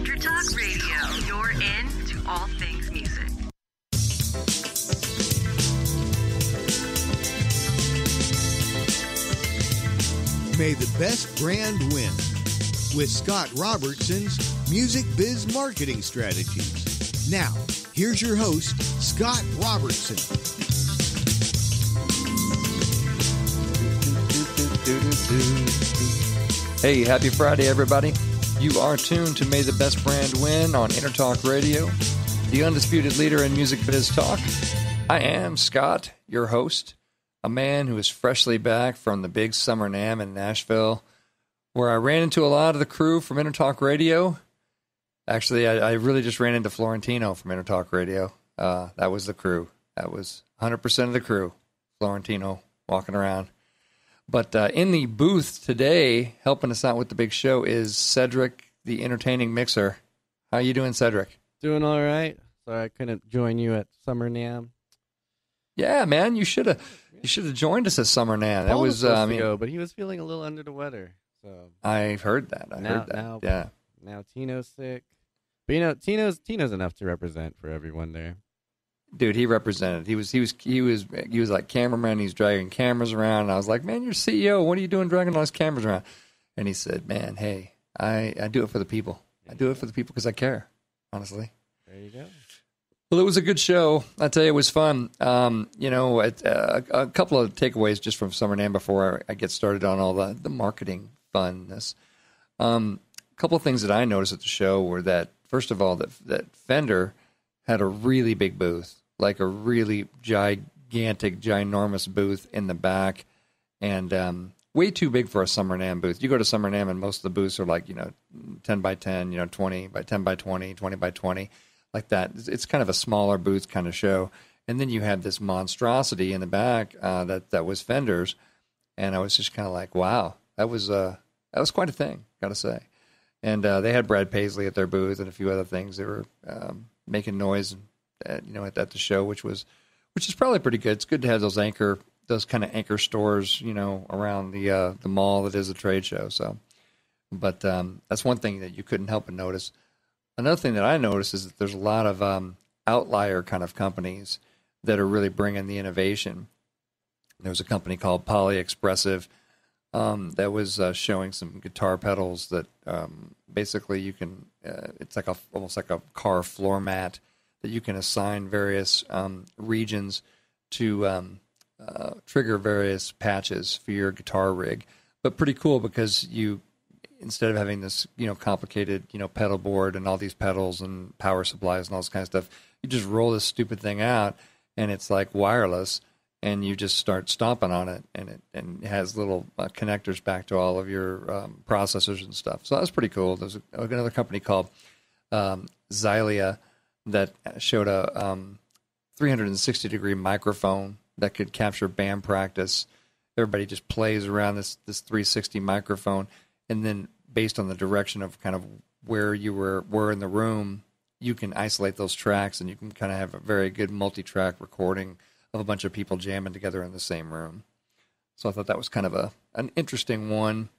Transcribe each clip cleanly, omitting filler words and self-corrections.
Entertalk Radio, you're in to all things music. May the best brand win with Scott Robertson's Music Biz Marketing Strategies. Now, here's your host, Scott Robertson. Hey, happy Friday, everybody. You are tuned to May the Best Brand Win on Entertalk Radio, the undisputed leader in music biz talk. I am Scott, your host, a man who is freshly back from the big Summer NAMM in Nashville, where I ran into a lot of the crew from Entertalk Radio. Actually, I really just ran into Florentino from Entertalk Radio. That was the crew. That was 100% of the crew, Florentino, walking around. But in the booth today, helping us out with the big show, is Cedric, the entertaining mixer. How you doing, Cedric? Doing all right. Sorry I couldn't join you at Summer NAMM. Yeah, man, you should have joined us at Summer NAMM. That was supposed to go, but he was feeling a little under the weather. So I've heard that. Now Tino's sick. But you know, Tino's enough to represent for everyone there. Dude, he represented. He was like cameraman. He's dragging cameras around. And I was like, man, you're CEO. What are you doing dragging all those cameras around? And he said, man, hey, I do it for the people. I do it for the people because I care, honestly. There you go. Well, it was a good show. I tell you, it was fun. A couple of takeaways just from Summer NAMM before I get started on all the marketing funness. A couple of things that I noticed at the show were that, first of all, that Fender had a really big booth, like a really gigantic, ginormous booth in the back, and way too big for a Summer NAMM booth. You go to Summer NAMM and most of the booths are like, 10 by 10, 20 by 10 by 20, 20 by 20, like that. It's kind of a smaller booth kind of show. And then you have this monstrosity in the back that was Fender's, and I was just kind of like, wow, that was quite a thing, got to say. And they had Brad Paisley at their booth and a few other things. They were making noise, at the show, which is probably pretty good. It's good to have those kind of anchor stores, around the mall that is a trade show. So, but that's one thing that you couldn't help but notice. Another thing that I noticed is that there's a lot of outlier kind of companies that are really bringing the innovation. There was a company called Polyexpressive that was showing some guitar pedals that basically you can. It's like almost like a car floor mat that you can assign various regions to trigger various patches for your guitar rig. But pretty cool because you, instead of having this complicated pedal board and all these pedals and power supplies and all this kind of stuff, you just roll this stupid thing out and it's like wireless. And you just start stomping on it, and it has little connectors back to all of your processors and stuff. So that was pretty cool. There's another company called Xylia that showed a 360-degree microphone that could capture band practice. Everybody just plays around this 360 microphone, and then based on the direction of kind of where you were in the room, you can isolate those tracks, and you can kind of have a very good multi-track recording of a bunch of people jamming together in the same room. So I thought that was kind of an interesting one.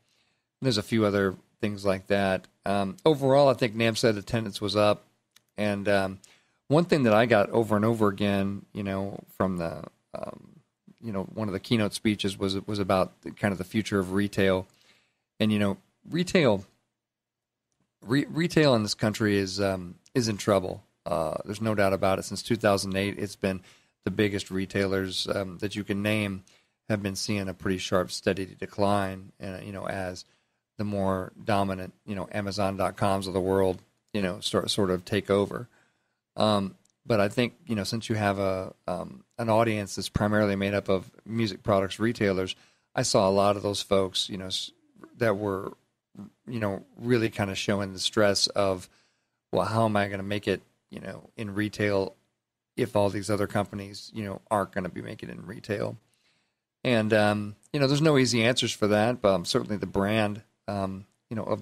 There's a few other things like that. Overall, I think NAMM said attendance was up. And one thing that I got over and over again, from the, one of the keynote speeches was about kind of the future of retail. And, retail in this country is in trouble. There's no doubt about it. Since 2008, it's been the biggest retailers that you can name have been seeing a pretty sharp, steady decline, and as the more dominant, Amazon.coms of the world, sort of take over. But I think, since you have an audience that's primarily made up of music products retailers, I saw a lot of those folks, that were, really kind of showing the stress of, well, how am I going to make it, in retail if all these other companies, aren't going to be making it in retail. And, there's no easy answers for that, but certainly the brand, of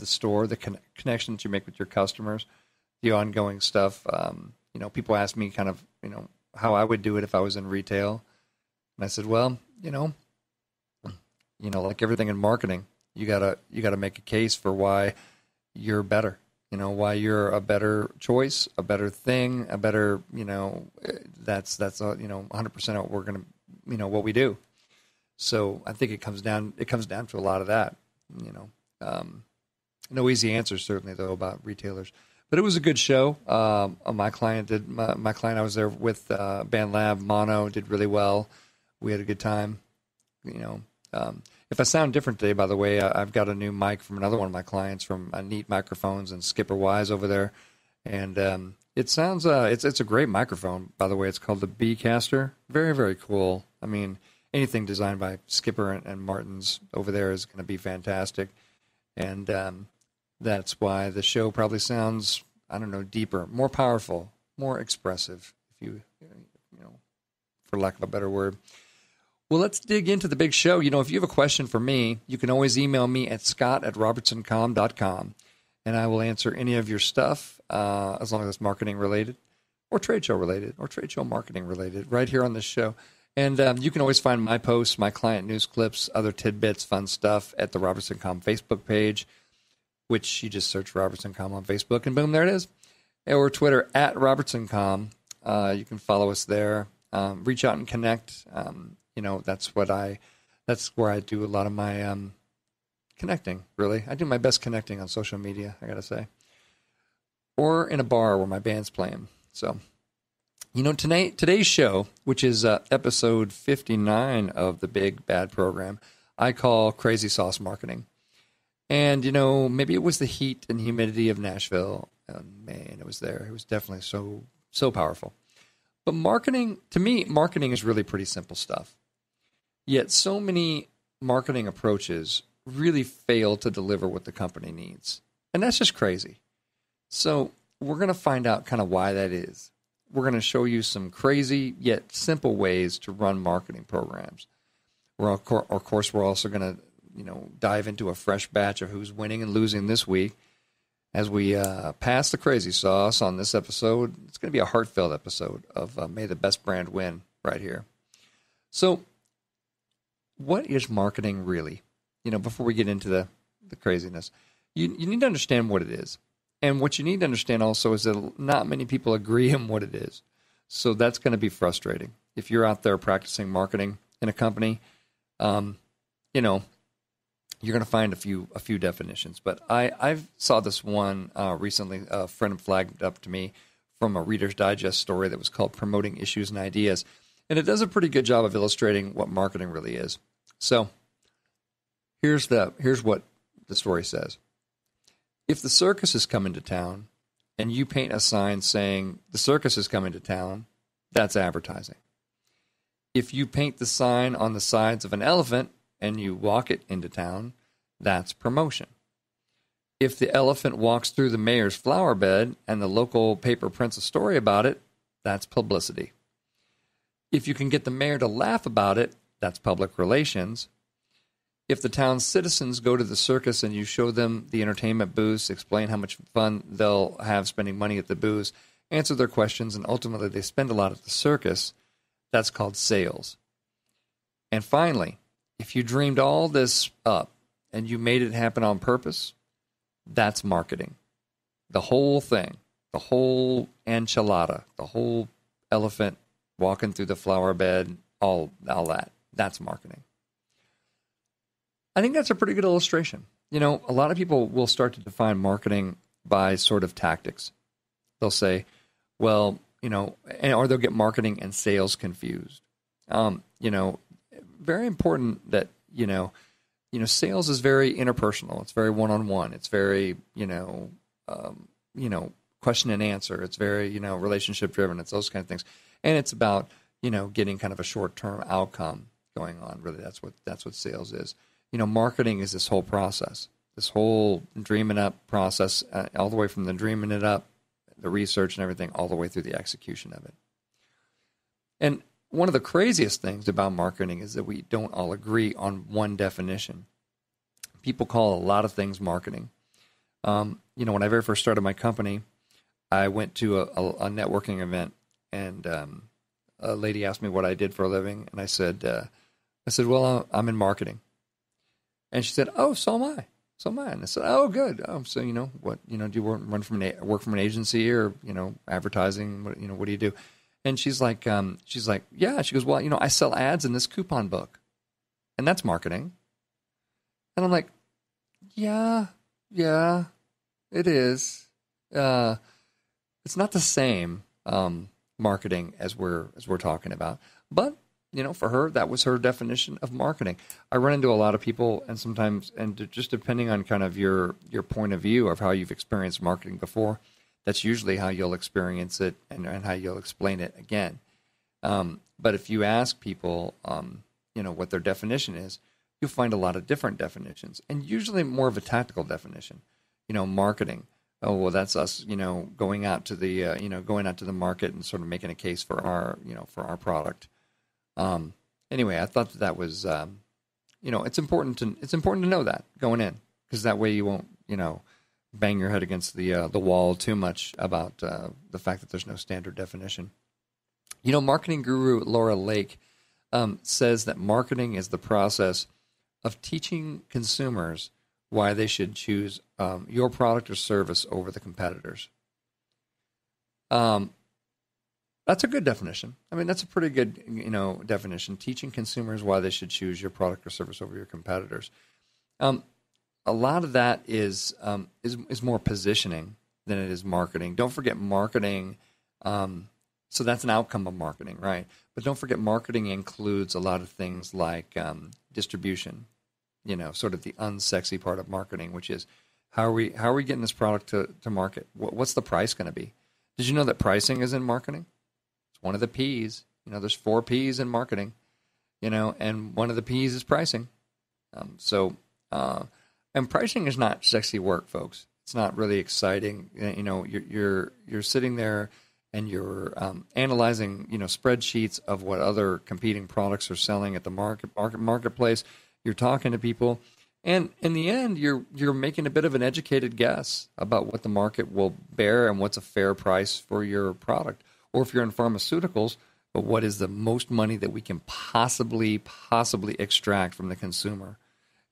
the store, the connection that you make with your customers, the ongoing stuff. People ask me kind of, how I would do it if I was in retail. And I said, well, like everything in marketing, you gotta make a case for why you're better why you're a better choice, a better thing, a better, that's 100% what we're going to, what we do. So I think it comes down to a lot of that, no easy answers certainly though about retailers, but it was a good show. My client I was there with, Band Lab Mono did really well. We had a good time, if I sound different today, by the way, I've got a new mic from another one of my clients from Neat Microphones and Skipper Wise over there. And it sounds, it's a great microphone, by the way. It's called the B-Caster. Very, very cool. I mean, anything designed by Skipper and Martins over there is going to be fantastic. And that's why the show probably sounds, I don't know, deeper, more powerful, more expressive, if you for lack of a better word. Well, let's dig into the big show. If you have a question for me, you can always email me at scott@robertsoncom.com, and I will answer any of your stuff, as long as it's marketing related or trade show related or trade show marketing related right here on this show. And you can always find my posts, my client news clips, other tidbits, fun stuff at the Robertson Com Facebook page, which you just search Robertson Com on Facebook, and boom, there it is. Or Twitter at Robertson Com. You can follow us there. Reach out and connect. That's where I do a lot of my connecting, really. I do my best connecting on social media, I got to say. Or in a bar where my band's playing. So, today's show, which is episode 59 of the Big Bad Program, I call Crazy Sauce Marketing. And, maybe it was the heat and humidity of Nashville. Man, it was there. It was definitely so powerful. But marketing, to me, marketing is really pretty simple stuff. Yet so many marketing approaches really fail to deliver what the company needs. And that's just crazy. So we're going to find out kind of why that is. We're going to show you some crazy yet simple ways to run marketing programs. Of course, we're also going to dive into a fresh batch of who's winning and losing this week. As we pass the crazy sauce on this episode, it's going to be a heartfelt episode of May the Best Brand Win right here. So what is marketing really? Before we get into the craziness, you need to understand what it is. And what you need to understand also is that not many people agree on what it is. So that's going to be frustrating. If you're out there practicing marketing in a company, you're going to find a few definitions. But I saw this one recently. A friend flagged up to me from a Reader's Digest story that was called Promoting Issues and Ideas. And it does a pretty good job of illustrating what marketing really is. So here's what the story says. If the circus is coming to town and you paint a sign saying the circus is coming to town, that's advertising. If you paint the sign on the sides of an elephant and you walk it into town, that's promotion. If the elephant walks through the mayor's flower bed and the local paper prints a story about it, that's publicity. If you can get the mayor to laugh about it, that's public relations. If the town's citizens go to the circus and you show them the entertainment booths, explain how much fun they'll have spending money at the booths, answer their questions, and ultimately they spend a lot at the circus, that's called sales. And finally, if you dreamed all this up and you made it happen on purpose, that's marketing. The whole thing, the whole enchilada, the whole elephant walking through the flower bed, all that, that's marketing. I think that's a pretty good illustration. A lot of people will start to define marketing by sort of tactics. They'll say, well, or they'll get marketing and sales confused. Very important that, sales is very interpersonal. It's very one-on-one. It's very, question and answer. It's very, relationship driven. It's those kind of things. And it's about, getting kind of a short-term outcome going on. Really, that's what sales is. Marketing is this whole process, this whole dreaming up process, all the way from the dreaming it up, the research and everything, all the way through the execution of it. And one of the craziest things about marketing is that we don't all agree on one definition. People call a lot of things marketing. When I very first started my company, I went to a networking event, and a lady asked me what I did for a living, and I said, well, I'm in marketing. And she said, oh, so am I. So am I. And I said, oh, good. Oh, so, what, do you work from an agency or, advertising? What do you do? And she's like, yeah. She goes, well, I sell ads in this coupon book, and that's marketing. And I'm like, yeah, it is. It's not the same marketing as we're talking about, but for her, that was her definition of marketing. I run into a lot of people, and sometimes, and just depending on kind of your point of view of how you've experienced marketing before, that's usually how you'll experience it and how you'll explain it again. But if you ask people, what their definition is, you'll find a lot of different definitions, and usually more of a tactical definition. Marketing. Oh, well, that's us, going out to the market and sort of making a case for our product. Anyway, I thought that was, it's important to know that going in, because that way you won't, bang your head against the wall too much about the fact that there's no standard definition. Marketing guru Laura Lake says that marketing is the process of teaching consumers why they should choose your product or service over the competitors. That's a good definition. I mean, that's a pretty good, definition. Teaching consumers why they should choose your product or service over your competitors. A lot of that is more positioning than it is marketing. Don't forget marketing. So that's an outcome of marketing, right? But don't forget marketing includes a lot of things like distribution. Sort of the unsexy part of marketing, which is how are we getting this product to market? What's the price going to be? Did you know that pricing is in marketing? It's one of the P's. There's 4 P's in marketing. And one of the P's is pricing. And pricing is not sexy work, folks. It's not really exciting. You're sitting there and you're analyzing spreadsheets of what other competing products are selling at the marketplace. You're talking to people, and in the end, you're making a bit of an educated guess about what the market will bear and what's a fair price for your product. Or if you're in pharmaceuticals, but what is the most money that we can possibly extract from the consumer?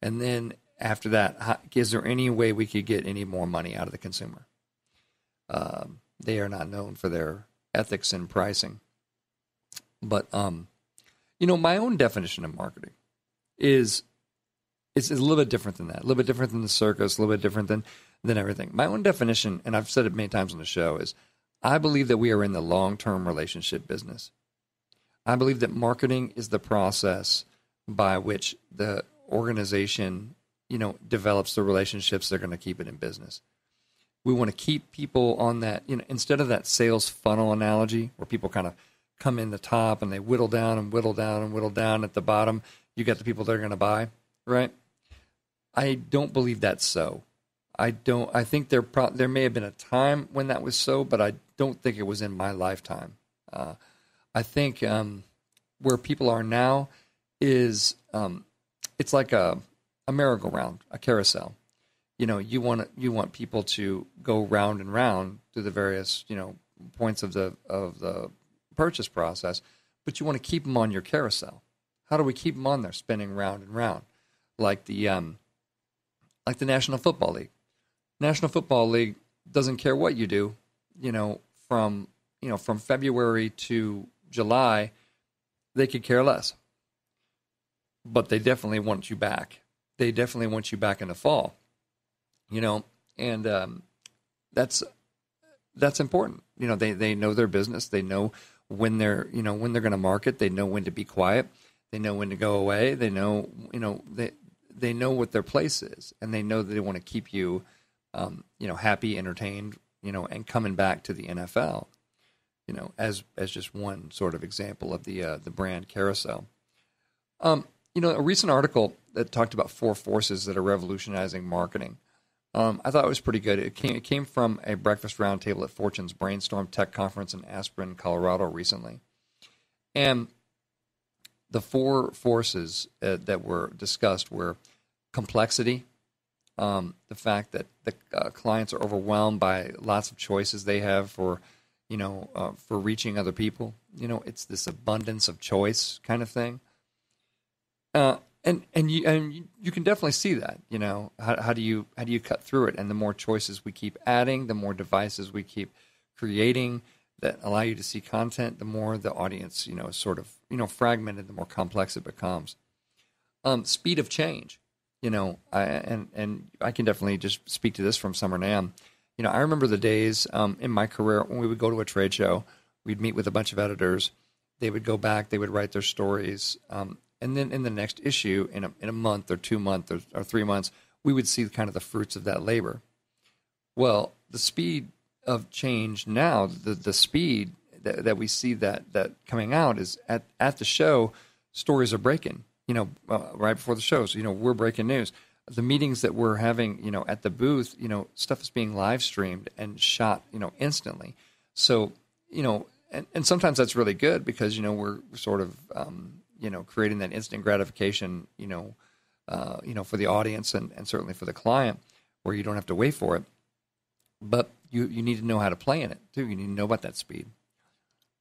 And then after that, is there any way we could get any more money out of the consumer? They are not known for their ethics in pricing. But, my own definition of marketing is a little bit different than that, a little bit different than the circus, a little bit different than everything. My own definition, and I've said it many times on the show, is I believe that we are in the long-term relationship business. I believe that marketing is the process by which the organization, develops the relationships they're going to keep it in business. We want to keep people on that, instead of that sales funnel analogy where people kind of come in the top and they whittle down and whittle down and whittle down at the bottom. You get the people that are going to buy, right? I don't believe that's so. I think there may have been a time when that was so, but I don't think it was in my lifetime. I think where people are now is it's like a merry-go-round, a carousel. You want people to go round and round through the various points of the purchase process, but you want to keep them on your carousel. How do we keep them on there, spinning round and round, like the National Football League? National Football League doesn't care what you do, from February to July, they could care less. But they definitely want you back. They definitely want you back in the fall, and that's important. They know their business. They know when they're going to market. They know when to be quiet. They know when to go away. They know, they know what their place is, and they know that they want to keep you, happy, entertained, and coming back to the NFL, as just one sort of example of the brand carousel. A recent article that talked about 4 forces that are revolutionizing marketing. I thought it was pretty good. It came from a breakfast roundtable at Fortune's Brainstorm Tech Conference in Aspen, Colorado recently. And the 4 forces that were discussed were complexity, the fact that the clients are overwhelmed by lots of choices they have for reaching other people. It's this abundance of choice kind of thing. And you can definitely see that. How do you cut through it? And the more choices we keep adding, the more devices we keep creating that allow you to see content, the more the audience is sort of fragmented, the more complex it becomes. Speed of change, and I can definitely just speak to this from Summer NAMM. I remember the days in my career when we would go to a trade show, we'd meet with a bunch of editors, they would go back, they would write their stories. And then in the next issue, in a month or 2 months or 3 months, we would see kind of the fruits of that labor. Well, the speed of change now, the speed that we see that coming out is at the show, stories are breaking. Right before the shows, we're breaking news. The meetings that we're having, at the booth, stuff is being live streamed and shot, instantly. So, and sometimes that's really good because we're sort of creating that instant gratification, for the audience and certainly for the client, where you don't have to wait for it. But you need to know how to play in it too. You need to know about that speed.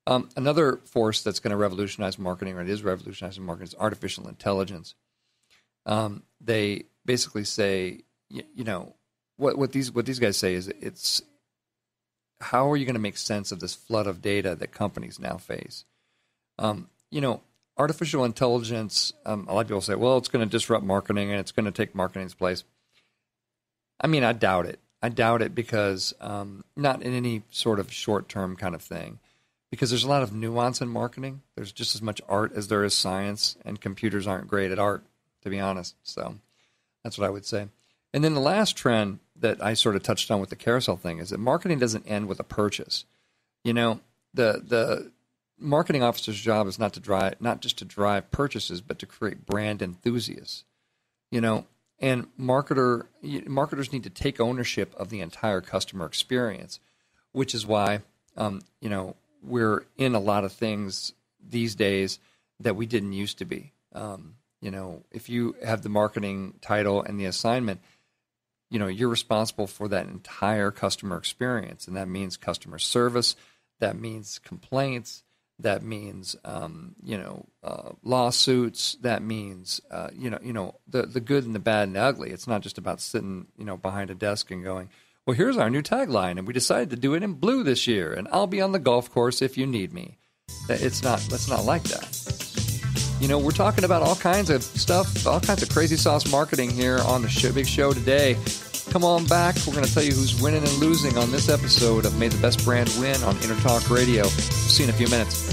Another force that's going to revolutionize marketing, or it is revolutionizing marketing, is artificial intelligence. They basically say, what these guys say is it's how are you going to make sense of this flood of data that companies now face? Artificial intelligence, a lot of people say, well, it's going to disrupt marketing and it's going to take marketing's place. I mean, I doubt it. I doubt it because not in any sort of short-term kind of thing, because there's a lot of nuance in marketing. There's just as much art as there is science, and computers aren't great at art, to be honest. So that's what I would say. And then the last trend that I sort of touched on with the carousel thing is that marketing doesn't end with a purchase. The marketing officer's job is not just to drive purchases, but to create brand enthusiasts. And marketers need to take ownership of the entire customer experience, which is why we're in a lot of things these days that we didn't used to be. If you have the marketing title and the assignment, you're responsible for that entire customer experience, and that means customer service, that means complaints, that means lawsuits, that means the good and the bad and the ugly. It's not just about sitting behind a desk and going, well, here's our new tagline, and we decided to do it in blue this year, and I'll be on the golf course if you need me. That's not like that. We're talking about all kinds of stuff, all kinds of crazy sauce marketing here on the big show today. Come on back. We're going to tell you who's winning and losing on this episode of May the Best Brand Win on Entertalk Radio. See you in a few minutes.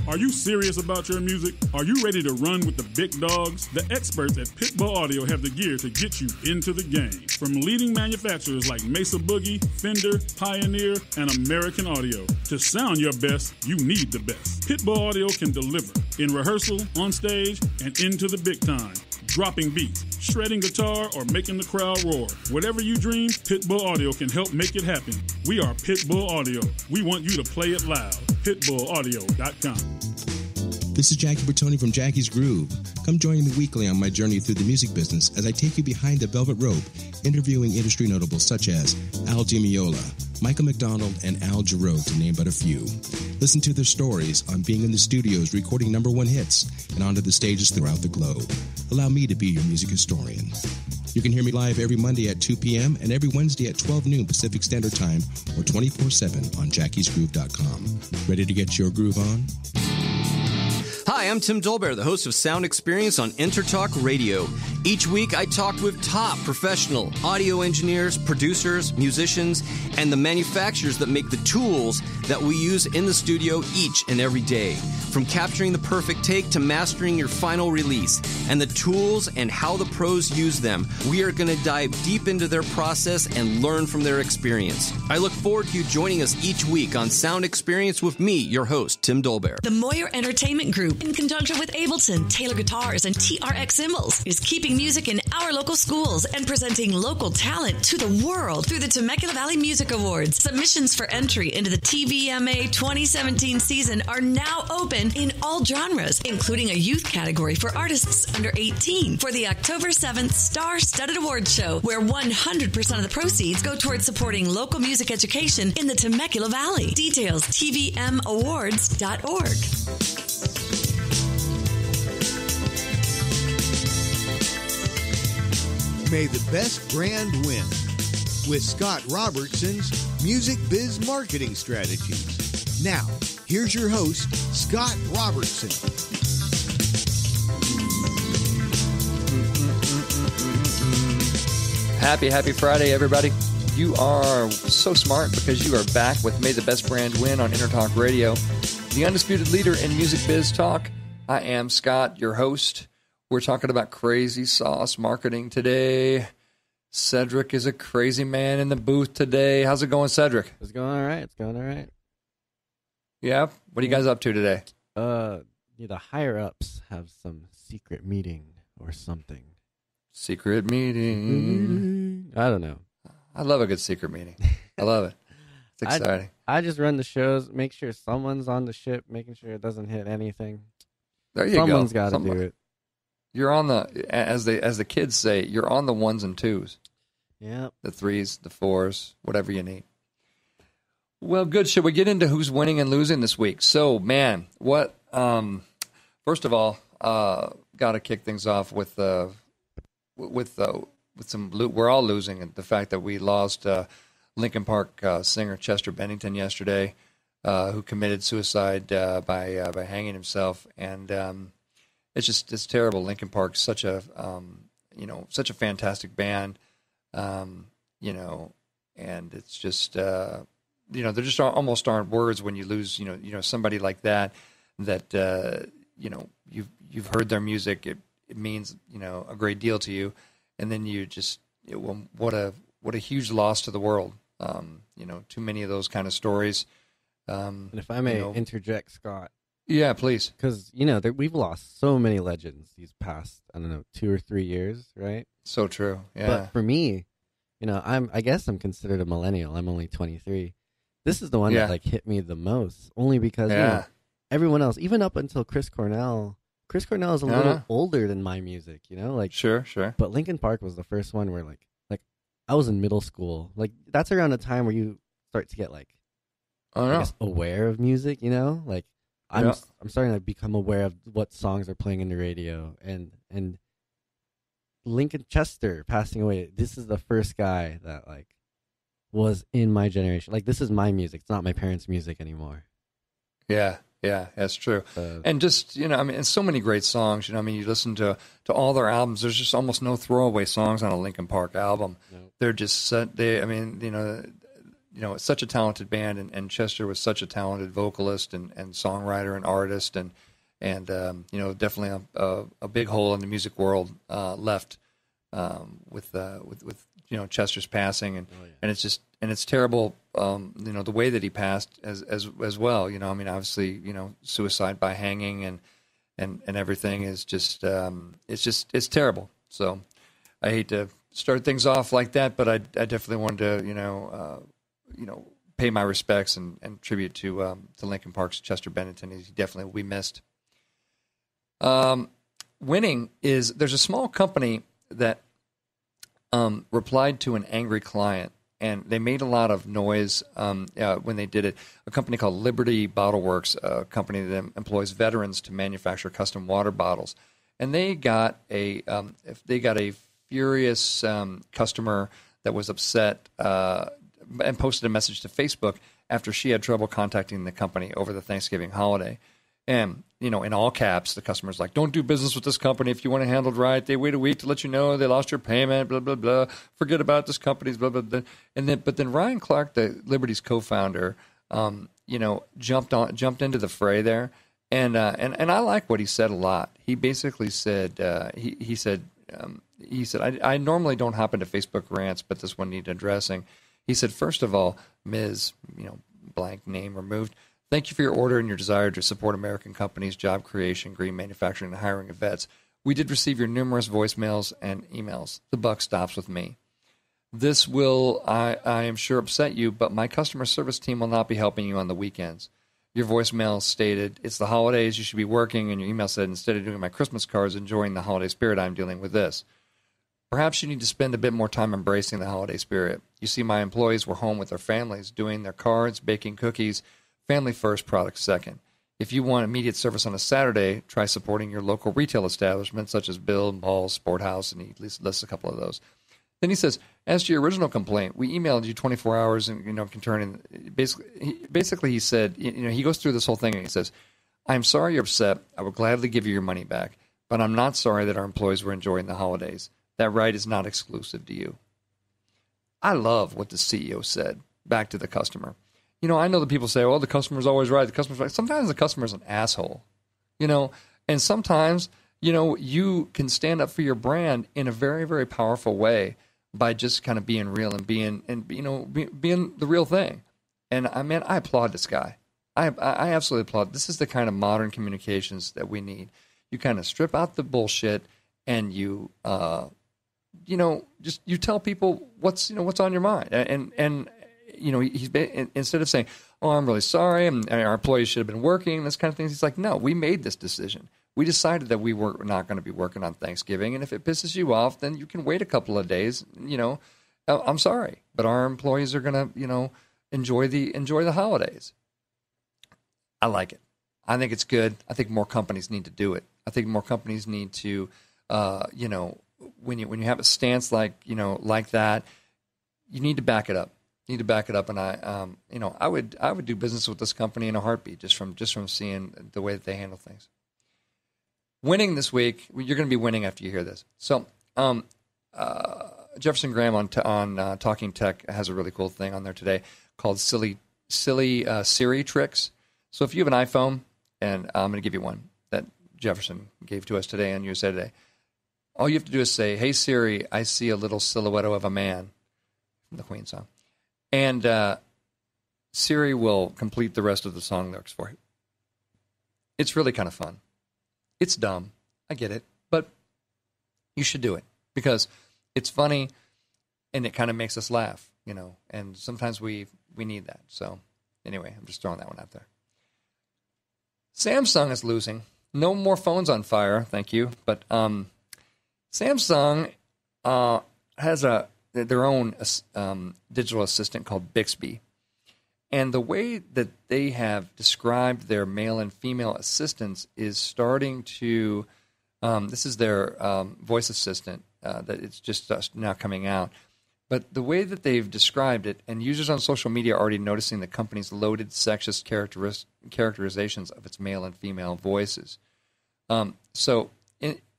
Are you serious about your music? Are you ready to run with the big dogs? The experts at Pitbull Audio have the gear to get you into the game. From leading manufacturers like Mesa Boogie, Fender, Pioneer, and American Audio. To sound your best, you need the best. Pitbull Audio can deliver in rehearsal, on stage, and into the big time. Dropping beats, shredding guitar, or making the crowd roar. Whatever you dream, Pitbull Audio can help make it happen. We are Pitbull Audio. We want you to play it loud. PitbullAudio.com. This is Jackie Bertoni from Jackie's Groove. Come join me weekly on my journey through the music business as I take you behind the velvet rope, interviewing industry notables such as Al DiMeola, Michael McDonald, and Al Jarreau, to name but a few. Listen to their stories on being in the studios recording #1 hits and onto the stages throughout the globe. Allow me to be your music historian. You can hear me live every Monday at 2 p.m. and every Wednesday at 12 noon Pacific Standard Time or 24/7 on jackiesgroove.com. Ready to get your groove on? Hi, I'm Tim Dolbear, the host of Sound Experience on Entertalk Radio. Each week, I talk with top professional audio engineers, producers, musicians, and the manufacturers that make the tools that we use in the studio each and every day. From capturing the perfect take to mastering your final release, and the tools and how the pros use them, we are going to dive deep into their process and learn from their experience. I look forward to you joining us each week on Sound Experience with me, your host, Tim Dolbear. The Moyer Entertainment Group in conjunction with Ableton, Taylor Guitars, and TRX Cymbals, is keeping music in our local schools and presenting local talent to the world through the Temecula Valley Music Awards. Submissions for entry into the TVMA 2017 season are now open in all genres, including a youth category for artists under 18 for the October 7th Star-Studded Awards Show, where 100% of the proceeds go towards supporting local music education in the Temecula Valley. Details, tvmawards.org. May the best brand win with Scott Robertson's Music Biz Marketing Strategies. Now, here's your host, Scott Robertson. Happy Friday, everybody. You are so smart because you are back with May the Best Brand Win on Entertalk Radio, the undisputed leader in music biz talk. I am Scott, your host. We're talking about crazy sauce marketing today. Cedric is a crazy man in the booth today. How's it going, Cedric? It's going all right. Yeah? What are you guys up to today? The higher-ups have some secret meeting or something. Secret meeting. I don't know. I love a good secret meeting. I love it. It's exciting. I just run the shows, make sure someone's on the ship, making sure it doesn't hit anything. There you go. Someone's got to do it. You're on the, as the kids say, you're on the ones and twos. Yep. The threes, the fours, whatever you need. Well, good. Should we get into who's winning and losing this week? So, man, what? First of all, got to kick things off with some. We're all losing, and the fact that we lost Linkin Park singer Chester Bennington yesterday, who committed suicide by hanging himself, and it's terrible. Linkin Park's such a fantastic band, and it's just there just almost aren't words when you lose somebody like that you've heard their music, it means a great deal to you, and then you just what a huge loss to the world. Too many of those kind of stories. And if I may interject, Scott. Yeah, please. Because, we've lost so many legends these past, 2 or 3 years, right? So true, yeah. But for me, I guess I'm considered a millennial. I'm only 23. This is the one that, hit me the most, only because, everyone else, even up until Chris Cornell is a little older than my music, Sure. But Linkin Park was the first one where, I was in middle school. That's around the time where you start to get, aware of music, I'm starting to become aware of what songs are playing in the radio, and Lincoln Chester passing away. This is the first guy that was in my generation. This is my music. It's not my parents' music anymore. Yeah, that's true. And just and so many great songs. You listen to all their albums. There's just almost no throwaway songs on a Linkin Park album. Nope. They're just it's such a talented band, and Chester was such a talented vocalist and songwriter and artist, and definitely a big hole in the music world left with Chester's passing, and it's terrible, the way that he passed as well. Obviously, suicide by hanging and everything is just it's terrible. So I hate to start things off like that, but I definitely wanted to pay my respects and tribute to Linkin Park's Chester Bennington. He definitely will be missed. Winning is, there's a small company that replied to an angry client, and they made a lot of noise when they did it. A company called Liberty Bottle Works, a company that employs veterans to manufacture custom water bottles, and they got a furious customer that was upset and posted a message to Facebook after she had trouble contacting the company over the Thanksgiving holiday. And, in all caps, the customer's like, don't do business with this company if you want it handled right. They wait a week to let you know they lost your payment, blah, blah, blah. Forget about this company's blah, blah, blah. But then Ryan Clark, the Liberty's co-founder, jumped into the fray there. And I like what he said a lot. He basically said, he said, I normally don't hop into Facebook rants, but this one needed addressing. He said, first of all, Ms., blank name removed, Thank you for your order and your desire to support American companies, job creation, green manufacturing, and hiring of vets. We did receive your numerous voicemails and emails. The buck stops with me. This will, I am sure, upset you, but my customer service team will not be helping you on the weekends. Your voicemail stated, it's the holidays, you should be working, and your email said, instead of doing my Christmas cards, enjoying the holiday spirit, I'm dealing with this. Perhaps you need to spend a bit more time embracing the holiday spirit. You see, my employees were home with their families, doing their cards, baking cookies, family first, product second. If you want immediate service on a Saturday, try supporting your local retail establishments, such as Bill and Paul's, Sport House, and he lists a couple of those. Then he says, as to your original complaint, we emailed you 24 hours and, can turn in. Basically, he said, he goes through this whole thing and he says, I'm sorry you're upset. I will gladly give you your money back, but I'm not sorry that our employees were enjoying the holidays. That right is not exclusive to you. I love what the CEO said back to the customer. I know that people say, the customer's always right. The customer's right. Sometimes the customer's an asshole, and sometimes, you can stand up for your brand in a very, very powerful way by just kind of being real and being the real thing. And I applaud this guy. I absolutely applaud. This is the kind of modern communications that we need. You kind of strip out the bullshit and you, just you tell people what's on your mind. And he's been, instead of saying, I'm really sorry, and our employees should have been working, this kind of thing. He's like, no, we made this decision. We decided that we were not going to be working on Thanksgiving, and if it pisses you off, then you can wait a couple of days. I'm sorry, but our employees are going to, enjoy the holidays. I like it. I think it's good. I think more companies need to do it. I think more companies need to, when you have a stance like that, you need to back it up. And I would do business with this company in a heartbeat just from seeing the way that they handle things. Winning this week, you're going to be winning after you hear this. So, Jefferson Graham on Talking Tech has a really cool thing on there today called silly Siri tricks. So if you have an iPhone, and I'm going to give you one that Jefferson gave to us today on USA Today, all you have to do is say, "Hey Siri, I see a little silhouette of a man," from the Queen song. And Siri will complete the rest of the song lyrics for you. It's really kind of fun. It's dumb. I get it. But you should do it because it's funny and it kind of makes us laugh, and sometimes we need that. So anyway, I'm just throwing that one out there. Samsung is losing. No more phones on fire, thank you. But Samsung has their own digital assistant called Bixby. And the way that they have described their male and female assistants is starting to, this is their voice assistant that it's just now coming out. But the way that they've described it, and users on social media are already noticing the company's loaded sexist characterizations of its male and female voices.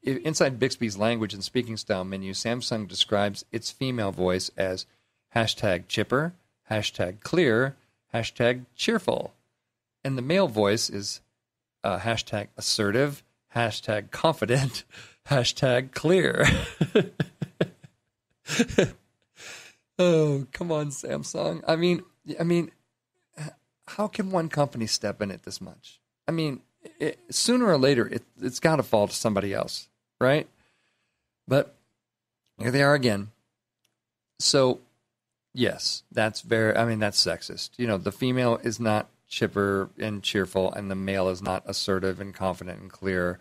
Inside Bixby's language and speaking style menu, Samsung describes its female voice as #chipper, #clear, #cheerful. And the male voice is #assertive, #confident, #clear. Oh, come on, Samsung. I mean, how can one company step in it this much? I mean, sooner or later, it's got to fall to somebody else, right? But here they are again. So, yes, that's sexist. The female is not chipper and cheerful, and the male is not assertive and confident and clear.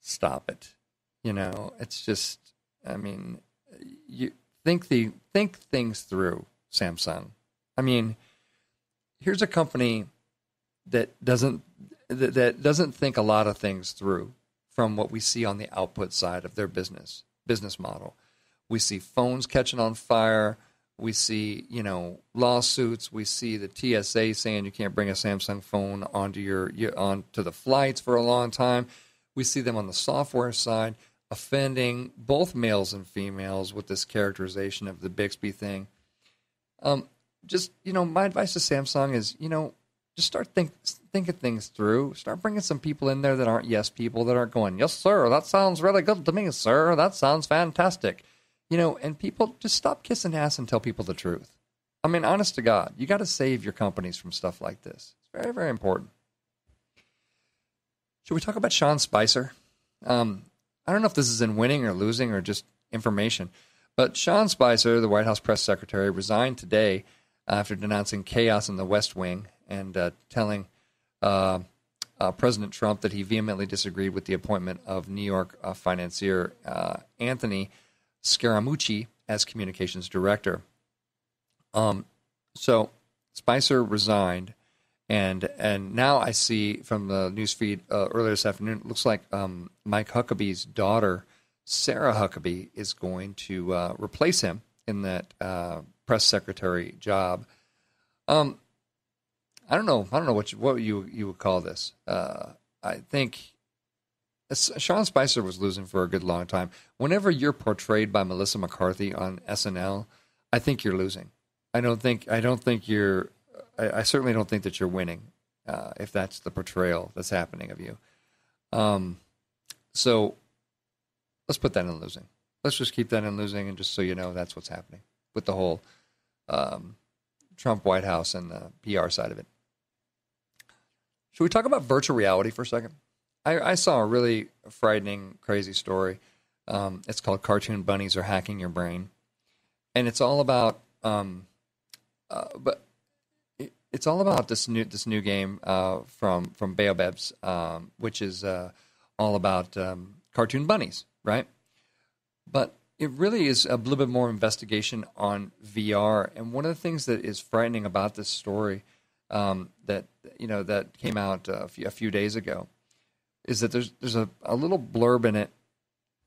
Stop it. It's just, you think things through, Samsung. Here's a company that doesn't think a lot of things through from what we see on the output side of their business model. We see phones catching on fire. We see, lawsuits. We see the TSA saying you can't bring a Samsung phone onto the flights for a long time. We see them on the software side offending both males and females with this characterization of the Bixby thing. My advice to Samsung is, just start thinking things through. Start bringing some people in there that aren't yes people, that aren't going, yes, sir, that sounds really good to me, sir. That sounds fantastic. And people just stop kissing ass and tell people the truth. I mean, honest to God, you got to save your companies from stuff like this. It's very, very important. Should we talk about Sean Spicer? I don't know if this is in winning or losing or just information, but Sean Spicer, the White House press secretary, resigned today after denouncing chaos in the West Wing and telling President Trump that he vehemently disagreed with the appointment of New York financier Anthony Scaramucci as communications director. So Spicer resigned, and now I see from the news feed earlier this afternoon, it looks like Mike Huckabee's daughter, Sarah Huckabee, is going to replace him in that press secretary job. I don't know what you would call this. I think Sean Spicer was losing for a good long time. Whenever you're portrayed by Melissa McCarthy on SNL, I think you're losing. I certainly don't think that you're winning if that's the portrayal that's happening of you. So let's put that in losing. Let's just keep that in losing, and just so you know, that's what's happening with the whole Trump White House and the PR side of it. Should we talk about virtual reality for a second? I saw a really frightening, crazy story. It's called "Cartoon Bunnies Are Hacking Your Brain," and it's all about it's all about this new game from Baobabs, which is all about cartoon bunnies, right? But it really is a little bit more investigation on VR. And one of the things that is frightening about this story that came out a few days ago is that there's a little blurb in it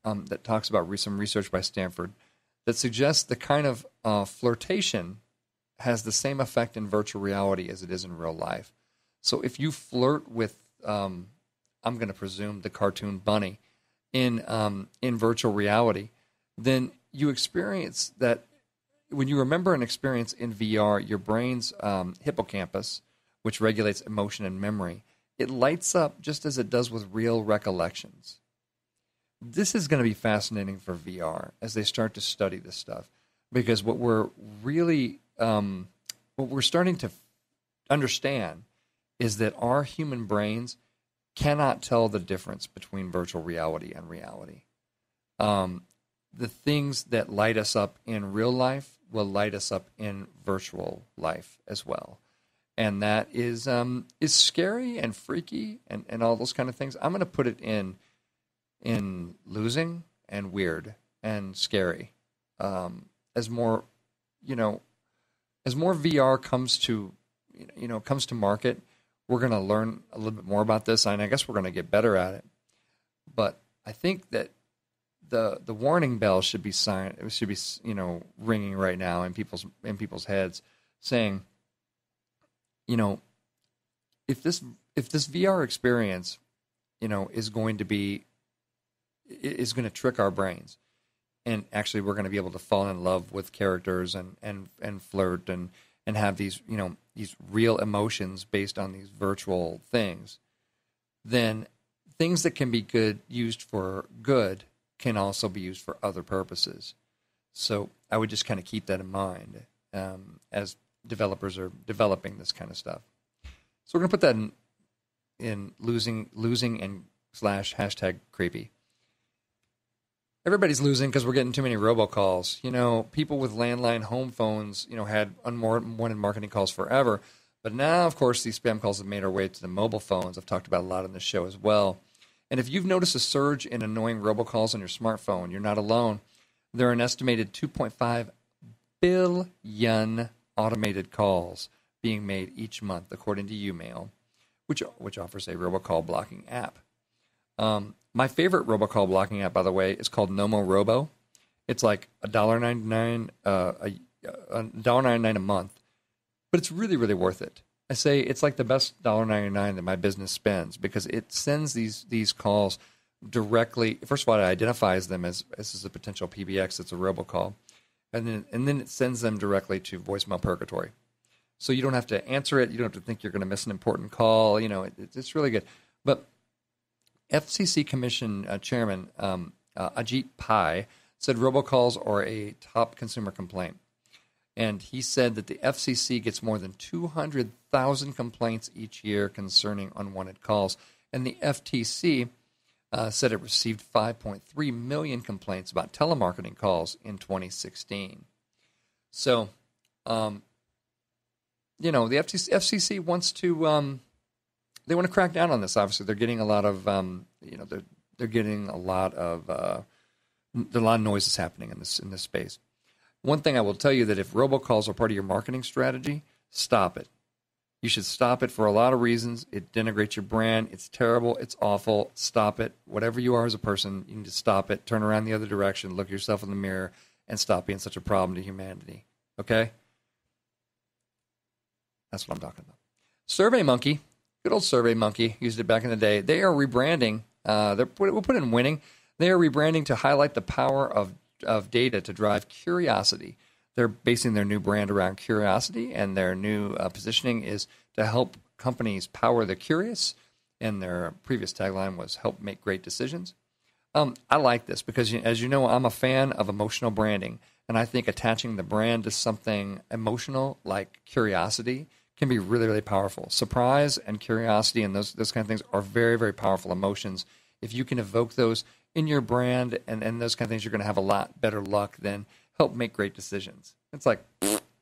that talks about some research by Stanford that suggests the kind of flirtation has the same effect in virtual reality as it is in real life. So if you flirt with, I'm going to presume, the cartoon bunny in virtual reality, then you experience that. When you remember an experience in VR, your brain's hippocampus, which regulates emotion and memory, it lights up just as it does with real recollections. This is going to be fascinating for VR as they start to study this stuff, because what we're starting to understand is that our human brains cannot tell the difference between virtual reality and reality. The things that light us up in real life will light us up in virtual life as well. And that is scary and freaky and all those kind of things. I'm going to put it in losing and weird and scary. As more VR comes to market, we're going to learn a little bit more about this, and I guess we're going to get better at it. But I think that the warning bell should be ringing right now in people's heads, saying, if this VR experience, is going to trick our brains, and actually we're going to be able to fall in love with characters and flirt and have these real emotions based on these virtual things, then things that can be used for good can also be used for other purposes. So I would just kind of keep that in mind as developers are developing this kind of stuff. So we're going to put that in losing and / creepy. Everybody's losing because we're getting too many robocalls. People with landline home phones, had unwanted marketing calls forever. But now, of course, these spam calls have made our way to the mobile phones. I've talked about a lot on this show as well. And if you've noticed a surge in annoying robocalls on your smartphone, you're not alone. There are an estimated 2.5 billion automated calls being made each month, according to UMail, which offers a robocall blocking app. My favorite robocall blocking app, by the way, is called Nomo Robo. It's like $1.99 $1.99 a month, but it's really, really worth it. I say it's like the best $1.99 that my business spends, because it sends these calls directly. First of all, it identifies them as this is a potential PBX. It's a robocall, and then it sends them directly to voicemail purgatory. So you don't have to answer it. You don't have to think you're going to miss an important call. It's really good. But FCC Commission Chairman Ajit Pai said robocalls are a top consumer complaint. And he said that the FCC gets more than 200,000 complaints each year concerning unwanted calls. And the FTC said it received 5.3 million complaints about telemarketing calls in 2016. So, the FCC wants to they want to crack down on this. Obviously, they're getting a lot of they're getting a lot of noises happening in this space. One thing I will tell you that if robocalls are part of your marketing strategy, stop it. You should stop it for a lot of reasons. It denigrates your brand. It's terrible. It's awful. Stop it. Whatever you are as a person, you need to stop it. Turn around the other direction. Look yourself in the mirror and stop being such a problem to humanity. Okay? That's what I'm talking about. SurveyMonkey, good old SurveyMonkey, used it back in the day. They are rebranding. We'll put it in winning. They are rebranding to highlight the power of data to drive curiosity. They're basing their new brand around curiosity, and their new positioning is to help companies power the curious, and their previous tagline was help make great decisions. I like this because, as you know, I'm a fan of emotional branding, and I think attaching the brand to something emotional like curiosity can be really, really powerful. Surprise and curiosity and those kind of things are very, very powerful emotions. If you can evoke those in your brand and those kind of things, you're going to have a lot better luck than help make great decisions. It's like,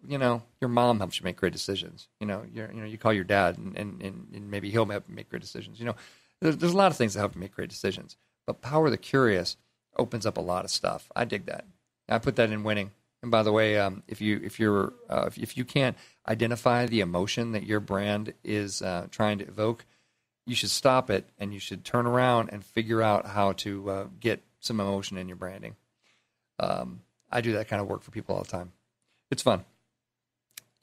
your mom helps you make great decisions. You call your dad and maybe he'll help you make great decisions. There's a lot of things that help you make great decisions. But power the curious opens up a lot of stuff. I dig that. I put that in winning. And by the way, if you can't identify the emotion that your brand is trying to evoke, you should stop it and you should turn around and figure out how to get some emotion in your branding. I do that kind of work for people all the time. It's fun.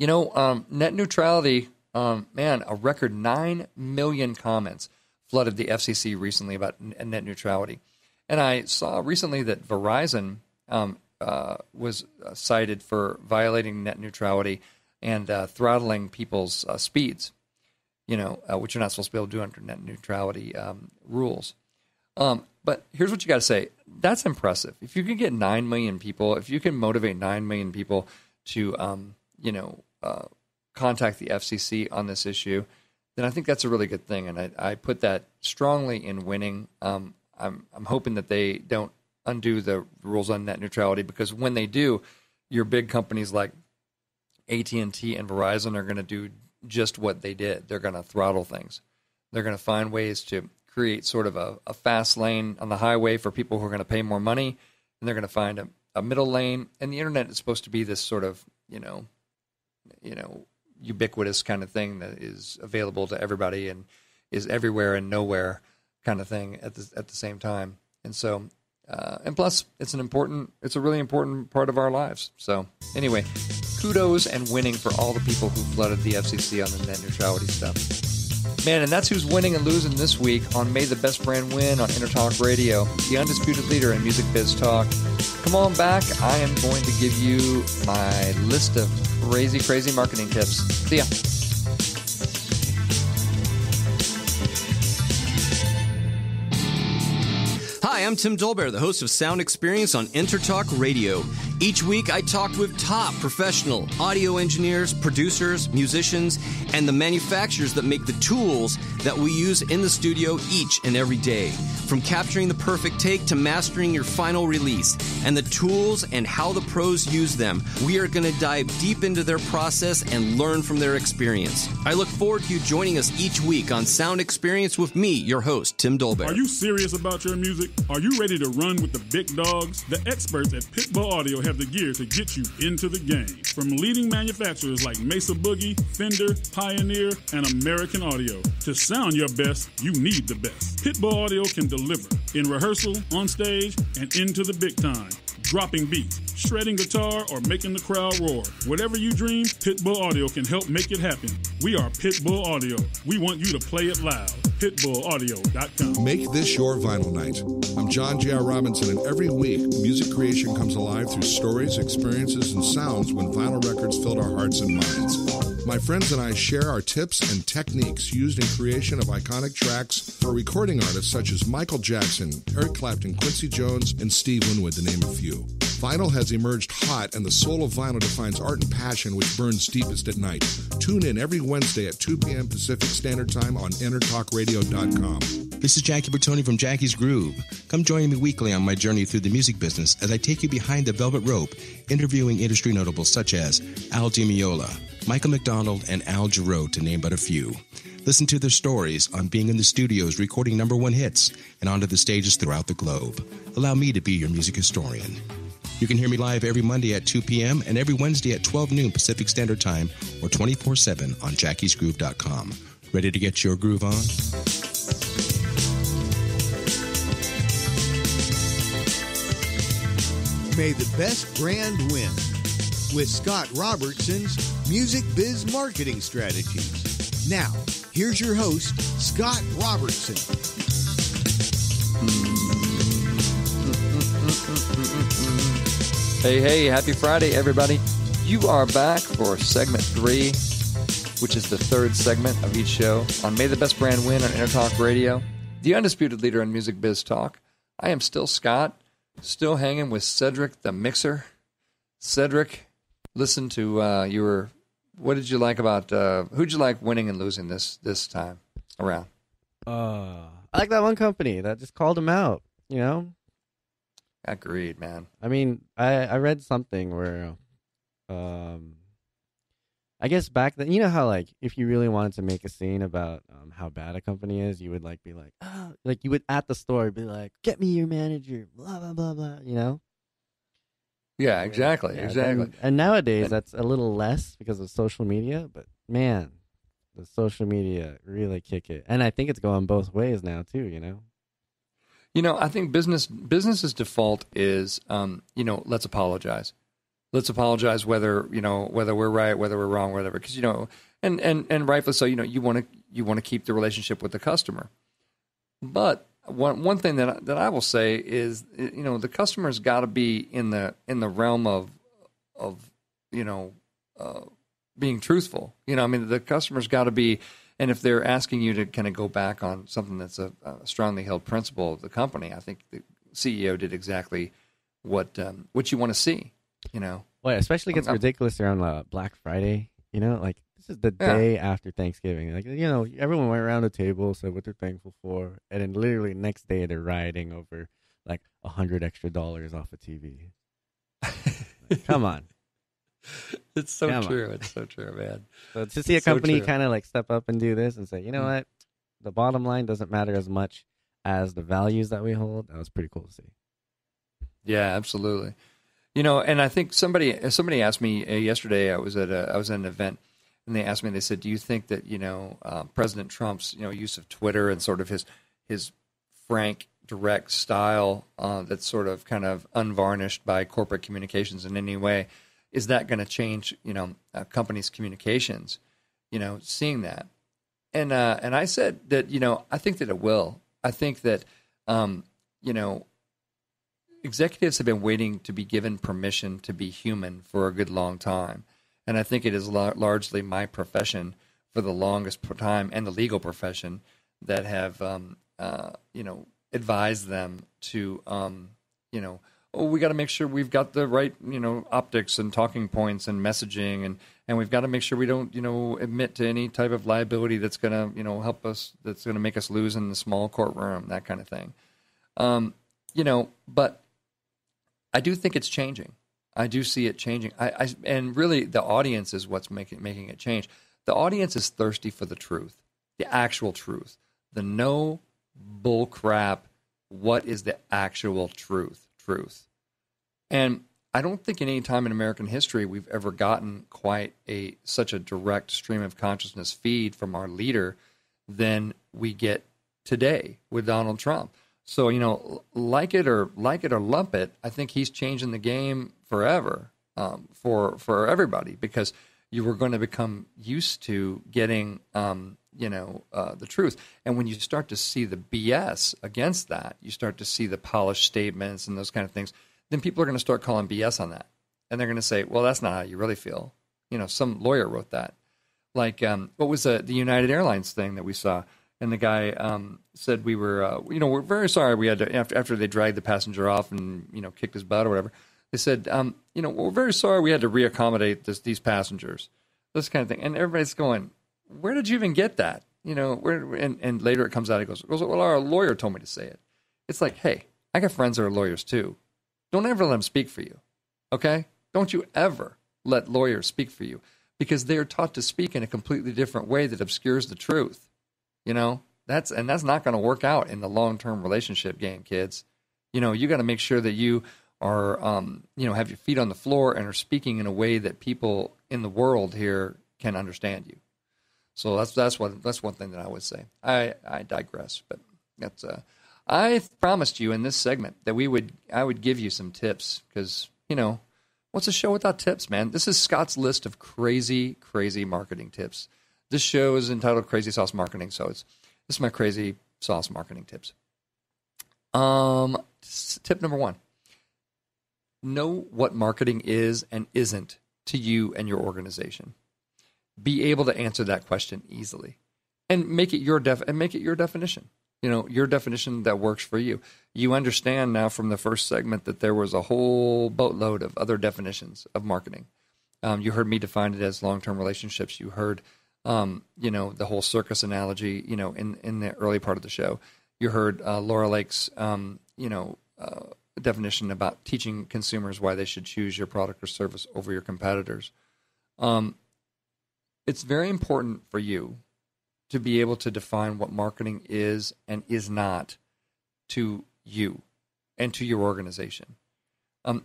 Net neutrality, a record 9 million comments flooded the FCC recently about net neutrality. And I saw recently that Verizon was cited for violating net neutrality and throttling people's speeds, which you're not supposed to be able to do under net neutrality rules. But here's what you got to say. That's impressive. If you can get 9 million people, if you can motivate 9 million people to, contact the FCC on this issue, then I think that's a really good thing. And I put that strongly in winning. I'm hoping that they don't undo the rules on net neutrality, because when they do, your big companies like AT&T and Verizon are going to do just what they did. They're going to throttle things. They're going to find ways to create sort of a fast lane on the highway for people who are going to pay more money, and they're going to find a middle lane. And the internet is supposed to be this sort of, ubiquitous kind of thing that is available to everybody and is everywhere and nowhere kind of thing at the same time. And so, and plus, it's a really important part of our lives. So anyway, kudos and winning for all the people who flooded the FCC on the net neutrality stuff. Man, and that's who's winning and losing this week on May the Best Brand Win on Entertalk Radio, the undisputed leader in music biz talk. Come on back. I am going to give you my list of crazy marketing tips. See ya. Hi, I'm Tim Dolbear, the host of Sound Experience on Entertalk Radio. Each week, I talk with top professional audio engineers, producers, musicians, and the manufacturers that make the tools that we use in the studio each and every day. From capturing the perfect take to mastering your final release, and the tools and how the pros use them, we are going to dive deep into their process and learn from their experience. I look forward to you joining us each week on Sound Experience with me, your host, Tim Dolbear. Are you serious about your music? Are you ready to run with the big dogs? The experts at Pitbull Audio have the gear to get you into the game. From leading manufacturers like Mesa Boogie, Fender, Pioneer, and American Audio. To sound your best, you need the best. Pitbull Audio can deliver in rehearsal, on stage, and into the big time. Dropping beats, shredding guitar, or making the crowd roar. Whatever you dream, Pitbull Audio can help make it happen. We are Pitbull Audio. We want you to play it loud. PitbullAudio.com. Make this your vinyl night. I'm John J.R. Robinson, and every week, music creation comes alive through stories, experiences, and sounds when vinyl records filled our hearts and minds. My friends and I share our tips and techniques used in creation of iconic tracks for recording artists such as Michael Jackson, Eric Clapton, Quincy Jones, and Steve Winwood, to name a few. Vinyl has emerged hot, and the soul of vinyl defines art and passion which burns deepest at night. Tune in every Wednesday at 2 p.m. Pacific Standard Time on EntertalkRadio.com. This is Jackie Bertoni from Jackie's Groove. Come join me weekly on my journey through the music business as I take you behind the velvet rope, interviewing industry notables such as Al Di Meola, Michael McDonald, and Al Jarreau, to name but a few. Listen to their stories on being in the studios recording #1 hits and onto the stages throughout the globe. Allow me to be your music historian. You can hear me live every Monday at 2 p.m. and every Wednesday at 12 noon Pacific Standard Time or 24/7 on jackiesgroove.com. Ready to get your groove on? May the best brand win with Scott Robertson's Music Biz Marketing Strategies. Now, here's your host, Scott Robertson. Hey, happy Friday, everybody. You are back for segment 3, which is the third segment of each show on May the Best Brand Win on Entertalk Radio, the undisputed leader in music biz talk. I am still Scott, still hanging with Cedric the Mixer. Cedric, listen to what did you like about, who'd you like winning and losing this time around? I like that one company that just called him out, you know? Agreed, man. I mean, I read something where, I guess back then, you know how, like, if you really wanted to make a scene about how bad a company is, you would, like, be like, oh, like, you would at the store be like, get me your manager, blah, blah, blah, blah, you know? Yeah, exactly, Yeah, exactly. And nowadays, that's a little less because of social media, but, man, the social media really kick it. And I think it's going both ways now, too, you know? You know, I think business's default is, let's apologize. Let's apologize whether we're right, whether we're wrong, whatever. Because, and rightfully so, you want to keep the relationship with the customer. But one thing that I will say is, the customer's got to be in the realm of being truthful. The customer's got to be. And if they're asking you to kind of go back on something that's a strongly held principle of the company, I think the CEO did exactly what you want to see. Well, especially gets ridiculous around Black Friday. Like this is the day after Thanksgiving. Like everyone went around the table, said what they're thankful for, and then literally next day they're rioting over like $100 extra off a TV. Like, come on. It's so true. It's so true, man. So to see a company kind of like step up and do this and say, you know what, the bottom line doesn't matter as much as the values that we hold. That was pretty cool to see. Yeah, absolutely. And I think somebody asked me yesterday. I was at an event, and they asked me. They said, "Do you think that President Trump's use of Twitter and sort of his frank, direct style that's sort of kind of unvarnished by corporate communications in any way?" Is that going to change, a company's communications, seeing that? And I said that, I think that it will. I think that, executives have been waiting to be given permission to be human for a good long time. And I think it is largely my profession for the longest time and the legal profession that have, advised them to, we got to make sure we've got the right, optics and talking points and messaging, and we've got to make sure we don't, admit to any type of liability that's going to, help us, that's going to make us lose in the small courtroom, that kind of thing. But I do think it's changing. I do see it changing. And really the audience is what's making it change. The audience is thirsty for the truth, the actual truth, the no bull crap. What is the actual truth? And I don't think in any time in American history we've ever gotten quite such a direct stream of consciousness feed from our leader than we get today with Donald Trump. So, like it or lump it, I think he's changing the game forever for everybody, because you were going to become used to getting the truth. And when you start to see the BS against that, you start to see the polished statements and those kind of things, then people are going to start calling BS on that. And they're going to say, well, that's not how you really feel. Some lawyer wrote that. Like, what was the United Airlines thing that we saw? And the guy said we were, we're very sorry we had to, after they dragged the passenger off and, kicked his butt or whatever, They said, we're very sorry we had to reaccommodate these passengers, this kind of thing. And everybody's going, where did you even get that? And later it comes out, he goes, well, our lawyer told me to say it. It's like, hey, I got friends that are lawyers too. Don't ever let them speak for you, okay? Don't you ever let lawyers speak for you, because they're taught to speak in a completely different way that obscures the truth. That's not going to work out in the long-term relationship game, kids. You got to make sure that you are, have your feet on the floor and are speaking in a way that people in the world here can understand you. So that's one thing that I would say. I digress, but that's I promised you in this segment that I would give you some tips, because what's a show without tips, man? This is Scott's list of crazy marketing tips. This show is entitled Crazy Sauce Marketing, so this is my crazy sauce marketing tips. Tip number 1. Know what marketing is and isn't to you and your organization. Be able to answer that question easily, and make it your definition. Your definition that works for you. You understand now from the first segment that there was a whole boatload of other definitions of marketing. You heard me define it as long-term relationships. You heard, the whole circus analogy, in the early part of the show. You heard Laura Lake's, definition about teaching consumers why they should choose your product or service over your competitors. It's very important for you to be able to define what marketing is and is not to you and to your organization.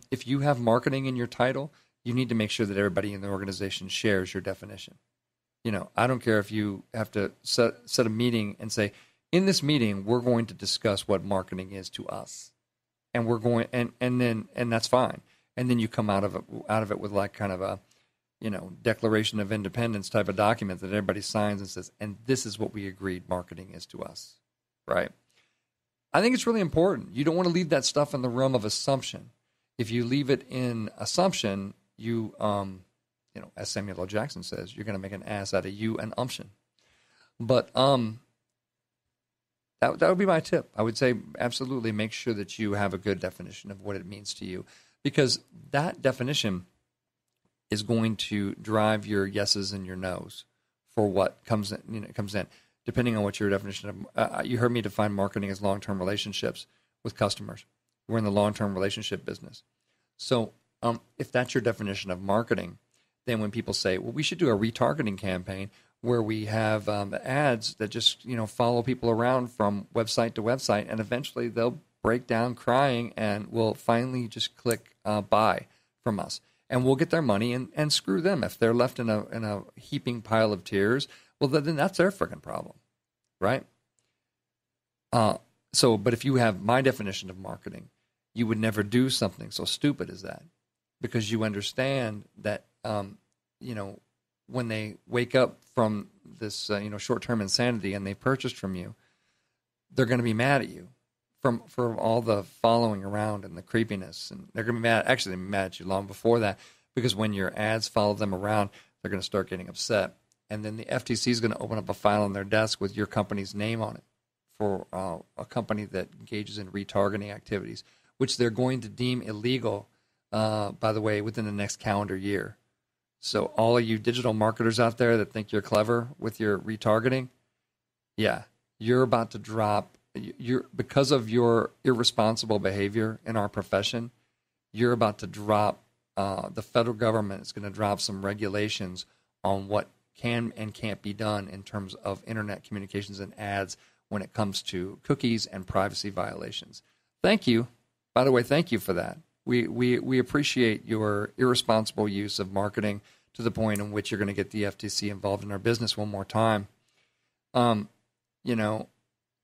If you have marketing in your title, you need to make sure that everybody in the organization shares your definition. I don't care if you have to set a meeting and say, in this meeting, we're going to discuss what marketing is to us. And we're going, and that's fine. And then you come out of it with like kind of a, Declaration of Independence type of document that everybody signs and says, and this is what we agreed marketing is to us, right? I think it's really important. You don't want to leave that stuff in the realm of assumption. If you leave it in assumption, you, as Samuel L. Jackson says, you're going to make an ass out of you and umption. But that would be my tip. I would say absolutely make sure that you have a good definition of what it means to you, because that definition is going to drive your yeses and your nos for what comes in, depending on what your definition of. You heard me define marketing as long-term relationships with customers. We're in the long-term relationship business. So if that's your definition of marketing, then when people say, well, we should do a retargeting campaign where we have ads that just follow people around from website to website, and eventually they'll break down crying and will finally just click buy from us. And we'll get their money and screw them. If they're left in a heaping pile of tears, well, then that's their freaking problem, right? But if you have my definition of marketing, you would never do something so stupid as that, because you understand that, when they wake up from this, short-term insanity and they purchased from you, they're going to be mad at you for all the following around and the creepiness, and they're going to be mad. Actually, they're mad at you long before that, because when your ads follow them around, they're going to start getting upset, and then the FTC is going to open up a file on their desk with your company's name on it for a company that engages in retargeting activities, which they're going to deem illegal, by the way, within the next calendar year. So all of you digital marketers out there that think you're clever with your retargeting, yeah, you're about to drop. Because of your irresponsible behavior in our profession, you're about to drop. The federal government is going to drop some regulations on what can and can't be done in terms of internet communications and ads when it comes to cookies and privacy violations. Thank you. By the way, thank you for that. We appreciate your irresponsible use of marketing to the point in which you're going to get the FTC involved in our business one more time.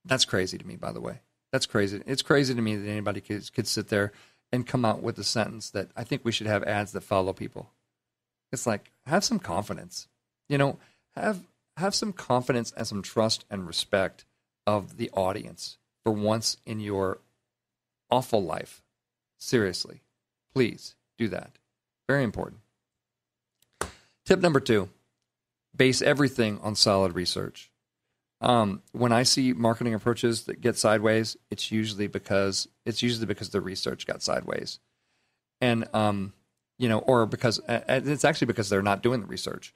That's crazy to me, by the way. That's crazy. It's crazy to me that anybody could sit there and come out with a sentence that I think we should have ads that follow people. It's like, have some confidence. Have some confidence and some trust and respect of the audience for once in your awful life. Seriously, please do that. Very important. Tip number 2, base everything on solid research. When I see marketing approaches that get sideways, it's usually because the research got sideways. And, or because it's actually because they're not doing the research.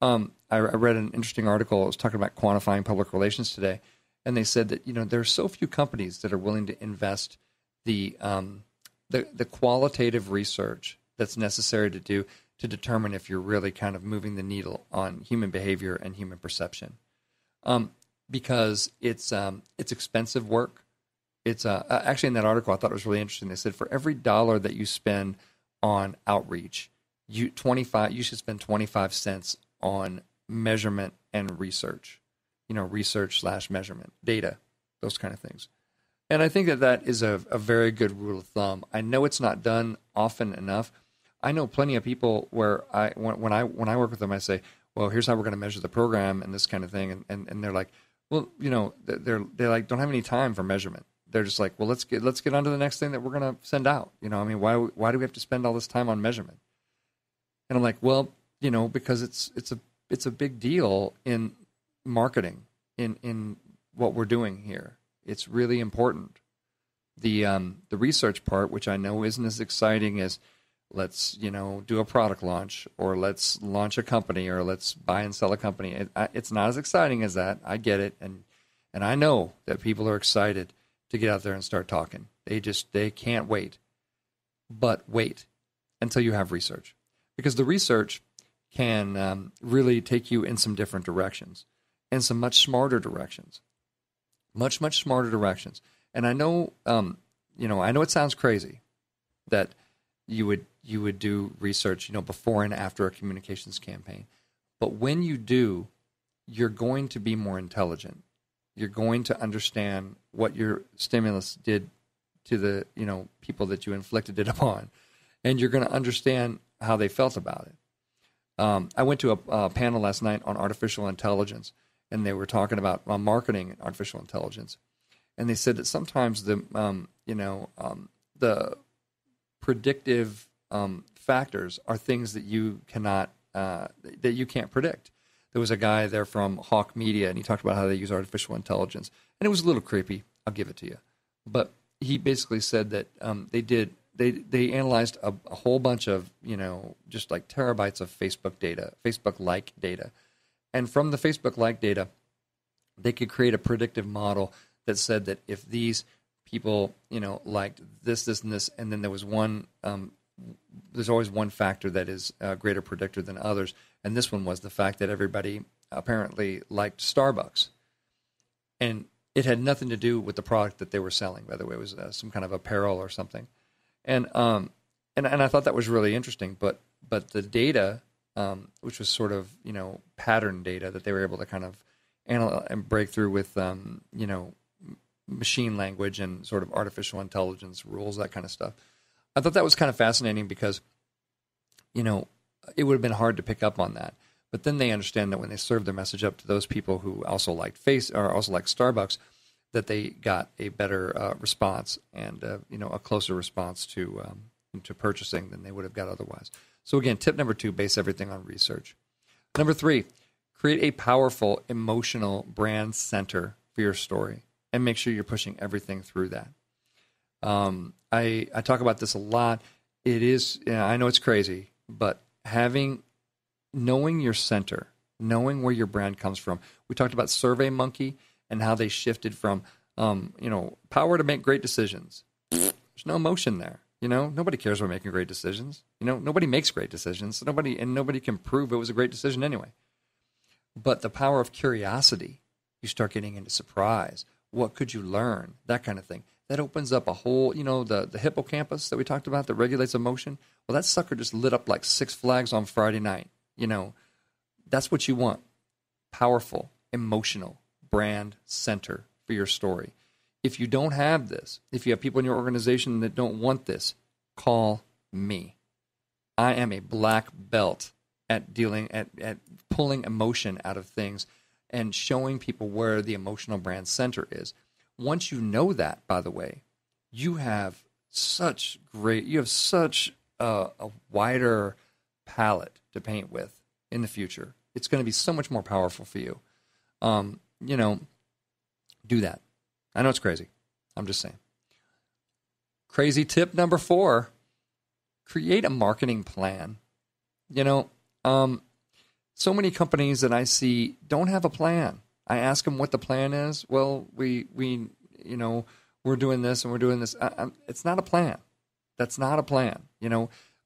I read an interesting article. It was talking about quantifying public relations today. And they said that, there are so few companies that are willing to invest the qualitative research that's necessary to determine if you're really kind of moving the needle on human behavior and human perception. Because it's expensive work. It's actually in that article, I thought it was really interesting. They said for every dollar that you spend on outreach, you should spend 25 cents on measurement and research. Research/measurement, data, those kind of things. And I think that is a very good rule of thumb. I know it's not done often enough. I know plenty of people where when I work with them, I say, well, here's how we're going to measure the program and this kind of thing. And they're like, well, they're like, don't have any time for measurement. They're just like, well, let's get on to the next thing that we're going to send out. Why do we have to spend all this time on measurement? And I'm like, well, because it's a big deal in marketing, in what we're doing here. It's really important. The research part, which I know isn't as exciting as let's do a product launch, or let's launch a company, or let's buy and sell a company. It's not as exciting as that. I get it, and I know that people are excited to get out there and start talking. They can't wait. But wait until you have research, because the research can really take you in some different directions, and some much smarter directions. Much smarter directions. And I know, I know it sounds crazy that you would do research, before and after a communications campaign. But when you do, you're going to be more intelligent. You're going to understand what your stimulus did to the, people that you inflicted it upon. And you're going to understand how they felt about it. I went to a panel last night on artificial intelligence, and they were talking about marketing and artificial intelligence. And they said that sometimes the predictive factors are things that you cannot, that you can't predict. There was a guy there from Hawk Media, and he talked about how they use artificial intelligence. And it was a little creepy, I'll give it to you. But he basically said that they analyzed a whole bunch of, just like terabytes of Facebook data, Facebook-like data. And from the Facebook-like data, they could create a predictive model that said that if these people, liked this, and this, and then there was one, there's always one factor that is a greater predictor than others. And this one was the fact that everybody apparently liked Starbucks. And it had nothing to do with the product that they were selling. By the way, it was some kind of apparel or something. And I thought that was really interesting. But the data, which was sort of, pattern data that they were able to kind of analyze and break through with, machine language and sort of artificial intelligence rules, that kind of stuff. I thought that was kind of fascinating because, it would have been hard to pick up on that. But then they understand that when they serve their message up to those people who also liked Starbucks, that they got a better response and, a closer response to purchasing than they would have got otherwise. So again, tip number 2, base everything on research. Number 3, create a powerful emotional brand center for your story and make sure you're pushing everything through that. I talk about this a lot. It is, I know it's crazy, but knowing your center, knowing where your brand comes from. We talked about SurveyMonkey and how they shifted from, power to make great decisions. There's no emotion there. Nobody cares about making great decisions. Nobody makes great decisions. Nobody can prove it was a great decision anyway. But the power of curiosity, you start getting into surprise. What could you learn? That kind of thing. That opens up a whole, the hippocampus that we talked about that regulates emotion. Well, that sucker just lit up like Six Flags on Friday night. That's what you want. Powerful, emotional brand center for your story. If you don't have this, if you have people in your organization that don't want this, call me. I am a black belt at pulling emotion out of things and showing people where the emotional brand center is. Once you know that, by the way, you have such a wider palette to paint with in the future. It's going to be so much more powerful for you. Do that. I know it's crazy. I'm just saying. Crazy tip number 4, create a marketing plan. So many companies that I see don't have a plan. I ask them what the plan is. Well, we're doing this and we're doing this. It's not a plan. That's not a plan.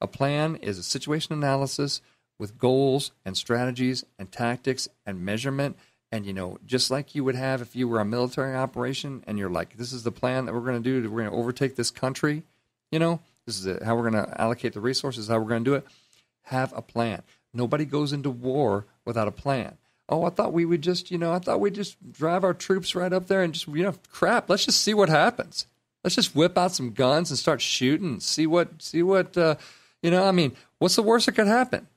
A plan is a situation analysis with goals and strategies and tactics and measurement. And, just like you would have if you were a military operation and you're like, this is the plan that we're going to do. We're going to overtake this country. This is how we're going to allocate the resources, how we're going to do it. Have a plan. Nobody goes into war without a plan. Oh, I thought we would just, drive our troops right up there and just, crap, let's just see what happens. Let's just whip out some guns and start shooting and see what, what's the worst that could happen?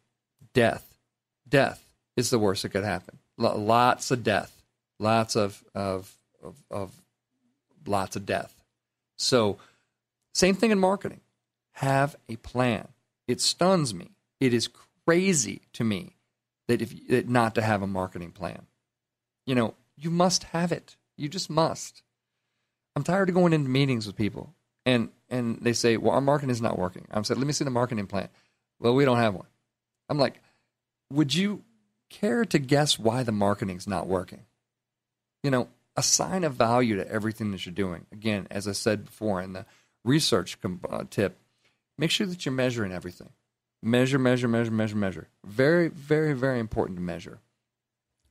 Death. Death is the worst that could happen. Lots of death. Lots of death. So, same thing in marketing. Have a plan. It stuns me. It is crazy to me that not to have a marketing plan. You must have it. You just must. I'm tired of going into meetings with people and they say, well, our marketing is not working. I'm saying, let me see the marketing plan. Well, we don't have one. I'm like, would you care to guess why the marketing's not working? Assign a value to everything that you're doing. Again, as I said before in the research tip, make sure that you're measuring everything. Measure. Very, very, very important to measure.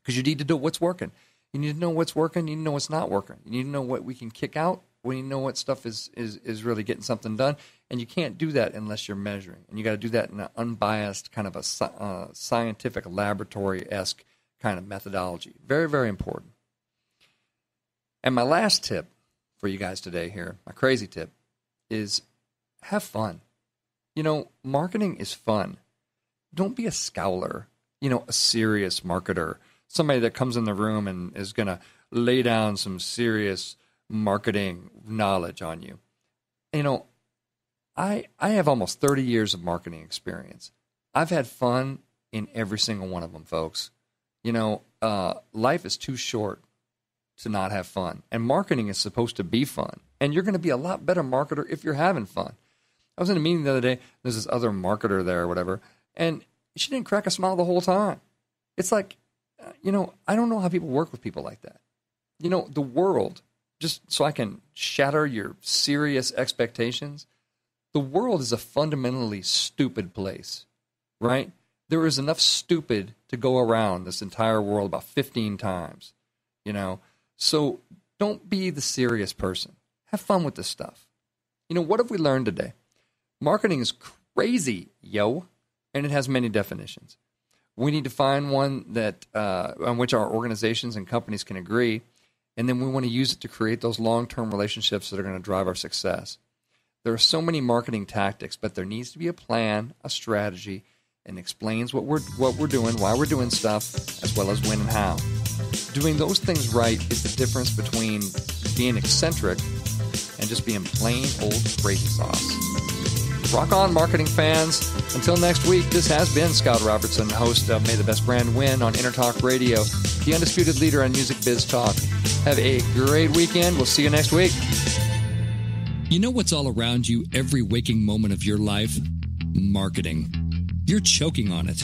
Because you need to know what's working. You need to know what's working. You need to know what's not working. You need to know what we can kick out. We need to know what stuff is really getting something done. And you can't do that unless you're measuring. And you got to do that in an unbiased kind of a scientific laboratory-esque kind of methodology. Very, very important. And my last tip for you guys today here, my crazy tip, is have fun. Marketing is fun. Don't be a scowler, a serious marketer, somebody that comes in the room and is going to lay down some serious marketing knowledge on you. I have almost 30 years of marketing experience. I've had fun in every single one of them, folks. Life is too short to not have fun. And marketing is supposed to be fun. And you're going to be a lot better marketer if you're having fun. I was in a meeting the other day. There's this other marketer there or whatever, and she didn't crack a smile the whole time. It's like, I don't know how people work with people like that. The world, just so I can shatter your serious expectations, the world is a fundamentally stupid place, right? There is enough stupid to go around this entire world about 15 times, So don't be the serious person. Have fun with this stuff. What have we learned today? Marketing is crazy, and it has many definitions. We need to find one that on which our organizations and companies can agree, and then we want to use it to create those long-term relationships that are going to drive our success. There are so many marketing tactics, but there needs to be a plan, a strategy, and explains what we're doing, why we're doing stuff, as well as when and how. Doing those things right is the difference between being eccentric and just being plain old crazy sauce. Rock on, marketing fans. Until next week, this has been Scott Robertson, host of May the Best Brand Win on Entertalk Radio, the undisputed leader on music biz talk. Have a great weekend. We'll see you next week. You know what's all around you every waking moment of your life? Marketing. You're choking on it.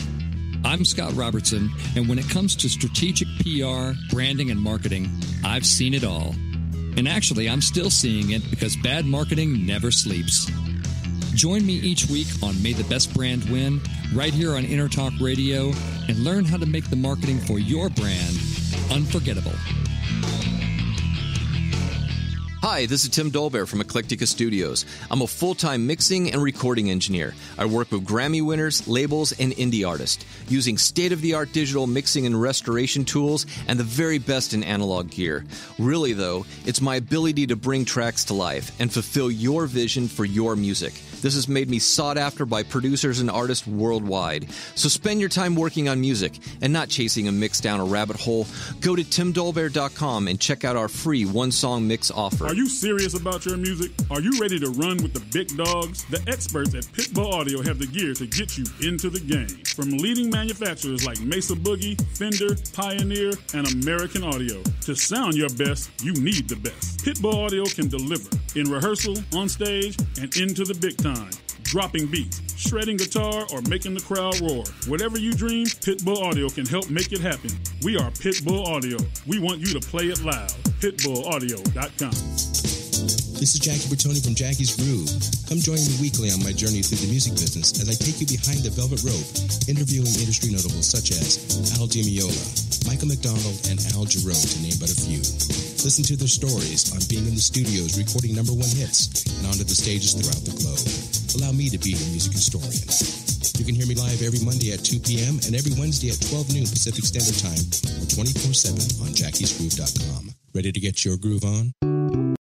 I'm Scott Robertson, and when it comes to strategic PR, branding, and marketing, I've seen it all. And actually, I'm still seeing it because bad marketing never sleeps. Join me each week on May the Best Brand Win, right here on Entertalk Radio, and learn how to make the marketing for your brand unforgettable. Hi, this is Tim Dolbear from Eclectica Studios. I'm a full-time mixing and recording engineer. I work with Grammy winners, labels, and indie artists, using state-of-the-art digital mixing and restoration tools and the very best in analog gear. Really, though, it's my ability to bring tracks to life and fulfill your vision for your music. This has made me sought after by producers and artists worldwide. So spend your time working on music and not chasing a mix down a rabbit hole. Go to timdolbear.com and check out our free one-song mix offer. Are you serious about your music? Are you ready to run with the big dogs? The experts at Pitbull Audio have the gear to get you into the game. From leading manufacturers like Mesa Boogie, Fender, Pioneer, and American Audio. To sound your best, you need the best. Pitbull Audio can deliver in rehearsal, on stage, and into the big time. dropping beats, shredding guitar, or making the crowd roar. Whatever you dream, Pitbull Audio can help make it happen. We are Pitbull Audio. We want you to play it loud. PitbullAudio.com. This is Jackie Bertoni from Jackie's Groove. Come join me weekly on my journey through the music business as I take you behind the velvet rope, interviewing industry notables such as Al DiMeola, Michael McDonald, and Al Jarreau, to name but a few. Listen to their stories on being in the studios recording #1 hits and onto the stages throughout the globe. Allow me to be your music historian. You can hear me live every Monday at 2 p.m. and every Wednesday at 12 noon Pacific Standard Time or 24/7 on jackiesgroove.com. Ready to get your groove on?